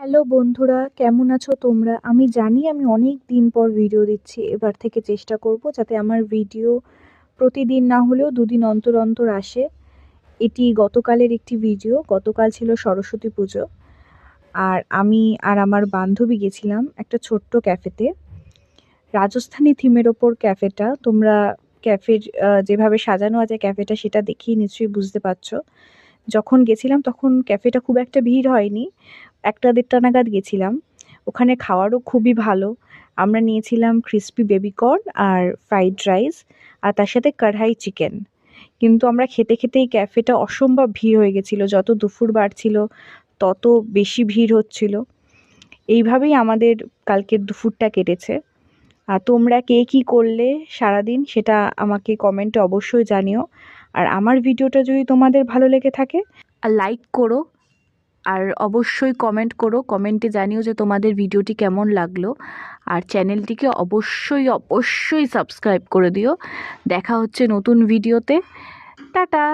Hello বন্ধুরা, কেমন আছো তোমরা? আমি জানি আমি অনেক দিন পর ভিডিও দিচ্ছি। এবার থেকে চেষ্টা করব যাতে আমার ভিডিও প্রতিদিন না হলেও দুদিন অন্তর অন্তর আসে। এটি গতকালের একটি ভিডিও। গতকাল ছিল সরস্বতী পুজো। আর আমি আর আমার বান্ধবী গেছিলাম একটা ছোট্ট ক্যাফেতে। রাজস্থানী থিমের ওপর ক্যাফেটা। তোমরা ক্যাফের যেভাবে সাজানো আছে ক্যাফেটা সেটা দেখেই নিশ্চয়ই বুঝতে পারছো। যখন গেছিলাম তখন ক্যাফেটা খুব একটা ভিড় হয়নি। ১টা-১.৫টা নাগাদ গেছিলাম। ওখানে খাওয়ারও খুবই ভালো। আমরা নিয়েছিলাম ক্রিসপি বেবি কর্ন আর ফ্রাইড রাইস আর তার সাথে কড়াই চিকেন। কিন্তু আমরা খেতে, খেতেই ক্যাফেটা অসম্ভব ভিড় হয়ে গেছিল। যত দুপুর বাড়ছিল তত বেশি ভিড় হচ্ছিল। এইভাবেই আমাদের কালকের দুপুরটা কেটেছে। আর তোমরা কে কী করলে সারাদিন সেটা আমাকে কমেন্টে অবশ্যই জানিও। আর আমার ভিডিওটা যদি তোমাদের ভালো লেগে থাকে আর লাইক করো, আর অবশ্যই কমেন্ট করো। কমেন্টে জানিও যে তোমাদের ভিডিওটি কেমন লাগলো। আর চ্যানেলটিকে অবশ্যই অবশ্যই সাবস্ক্রাইব করে দিও। দেখা হচ্ছে নতুন ভিডিওতে। টাটা।